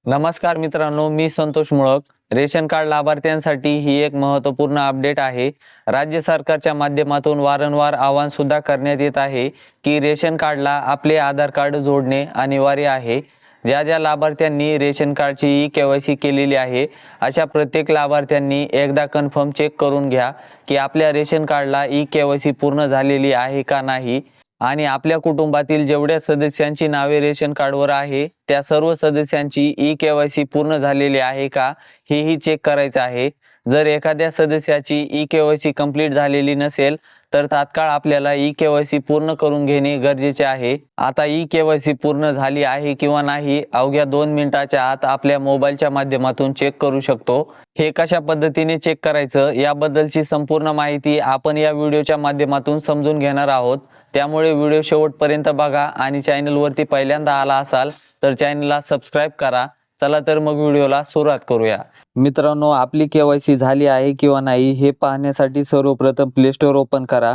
नमस्कार मित्रांनो, मी Santosh Mulak. Ration card लाभार्थ्यांसाठी ही एक महत्त्वपूर्ण अपडेट आहे। राज्य सरकारच्या माध्यमातून वारंवार आवाहन सुद्धा करण्यात येत आहे की रेशन कार्डला आपले आधार कार्ड जोडणे अनिवार्य आहे। ज्या लाभार्थ्यांनी रेशन कार्डची ई-केवायसी केलेली आहे अशा प्रत्येक लाभार्थ्यांनी एकदा कन्फर्म चेक करून घ्या की आपल्या रेशन कार्डला ई-केवायसी पूर्ण झालेली आहे का नाही आणि आपल्या कुटुंबातील जेवढ्या सदस्यांची नावे रेशन कार्डवर आहे त्या सर्व सदस्यांची ई-केवायसी पूर्ण झालेली आहे का हेही चेक करायचं आहे। जर एखाद्या सदस्याची ई-केवायसी कंप्लीट झालेली नसेल तर तात्काळ आपल्याला ई-केवायसी पूर्ण करून घेणे गरजेचे आहे। आता ई-केवायसी पूर्ण झाली आहे किंवा नाही अवघ्या 2 मिनिटाच्या आत आपल्या मोबाईलच्या माध्यमातून चेक करू शकतो। हे कशा पद्धतीने चेक करायचं याबद्दलची संपूर्ण माहिती आपण या व्हिडिओच्या माध्यमातून समजून घेणार आहोत। त्यामुळे व्हिडिओ शेवटपर्यंत बघा आणि चॅनलवरती पहिल्यांदा आला असाल तर चॅनलला सबस्क्राइब करा। चला तर मग व्हिडिओला सुरुवात करूया। मित्रांनो, आपली केवायसी झाली आहे किंवा नाही हे पाहण्यासाठी सर्वप्रथम प्ले स्टोअर ओपन करा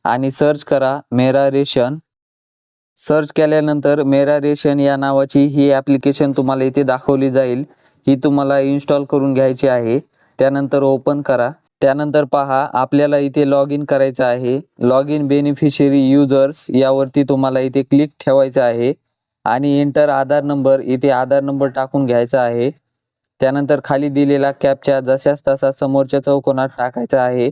आणि सर्च करा मेरा रेशन। सर्च केल्यानंतर मेरा रेशन या नावाची ही ॲप्लिकेशन तुम्हाला इथे दाखवली जाईल। ही तुम्हाला इन्स्टॉल करून घ्यायची आहे। त्यानंतर ओपन करा। त्यानंतर पहा आपल्याला इथे लॉग इन करायचं आहे। लॉग इन बेनिफिशियरी युजर्स यावरती तुम्हाला इथे क्लिक ठेवायचं आहे आणि एंटर आधार नंबर इथे आधार नंबर टाकून घ्यायचा आहे। त्यानंतर खाली दिलेला कॅप्चा जशास तसा समोरच्या चौकोनात टाकायचा आहे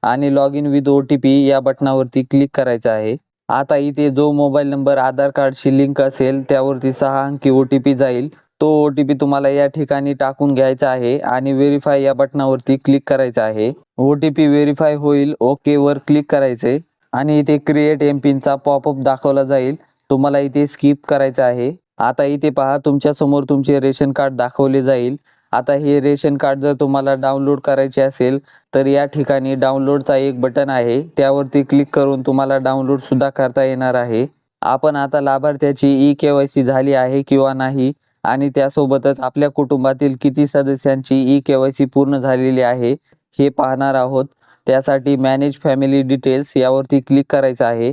आणि लॉग इन विथ OTP या बटनावरती क्लिक करायचं आहे। आता इथे जो मोबाईल नंबर आधार कार्डशी लिंक असेल त्यावरती 6 अंकी OTP जाईल। तो OTP तुम्हाला या ठिकाणी टाकून घ्यायचा आहे आणि व्हेरीफाय या बटनावरती क्लिक करायचं आहे। OTP व्हेरीफाय होईल, ओके वर क्लिक करायचे आणि इथे क्रिएट एमपिनचा पॉपअप दाखवला जाईल। तुम्हाला इथे स्किप करायचं आहे। आता इथे पहा तुमच्या समोर तुमचे रेशन कार्ड दाखवले जाईल। आता हे रेशन कार्ड जर तुम्हाला डाउनलोड करायचे असेल तर या ठिकाणी डाउनलोडचा एक बटन आहे, त्यावरती क्लिक करून तुम्हाला डाउनलोड सुद्धा करता येणार आहे। आपण आता लाभार्थ्याची ई-केवायसी झाली आहे किंवा नाही आणि त्यासोबतच आपल्या कुटुंबातील किती सदस्यांची ई-केवायसी पूर्ण झालेली आहे हे पाहणार आहोत। त्यासाठी मॅनेज फॅमिली डिटेल्स यावरती क्लिक करायचं आहे।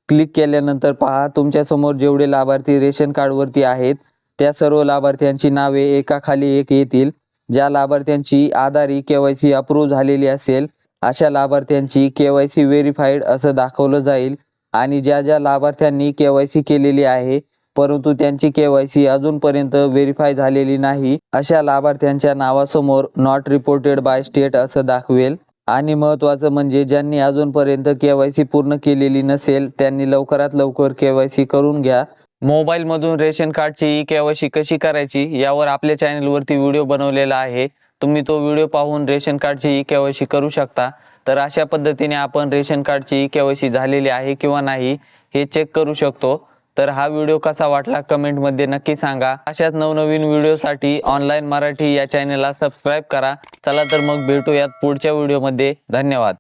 क्लिक केल्यानंतर पहा तुमच्या समोर जेवढे लाभार्थी रेशन कार्डवरती आहेत त्या सर्व लाभार्थ्यांची नावे एकाखाली एक येतील। ज्या लाभार्थ्यांची आधार ई-केवायसी अप्रूव्ह झालेली असेल अशा लाभार्थ्यांची केवायसी व्हेरीफाईड असं दाखवलं जाईल आणि ज्या लाभार्थ्यांनी केवायसी केलेली आहे परंतु त्यांची केवायसी अजूनपर्यंत व्हेरीफाय झालेली नाही अशा लाभार्थ्यांच्या नावासमोर नॉट रिपोर्टेड बाय स्टेट असं दाखवेल। आणि महत्त्वाचं म्हणजे ज्यांनी अजूनपर्यंत केवायसी पूर्ण केलेली नसेल त्यांनी लवकरात लवकर केवायसी करून घ्या। मोबाईलमधून रेशन कार्डची ई-केवायसी कशी करायची यावर आपल्या चॅनलवरती व्हिडिओ बनवलेला आहे। तुम्ही तो व्हिडिओ पाहून रेशन कार्डची ई-केवायसी करू शकता। तर अशा पद्धतीने आपण रेशन कार्डची ई-केवायसी झालेली आहे किंवा नाही हे चेक करू शकतो। तर हा व्हिडिओ कसा वाटला कमेंटमध्ये नक्की सांगा। अशाच नवनवीन व्हिडिओसाठी ऑनलाईन मराठी या चॅनलला सबस्क्राइब करा। चला तर मग भेटूयात पुढच्या व्हिडिओमध्ये। धन्यवाद।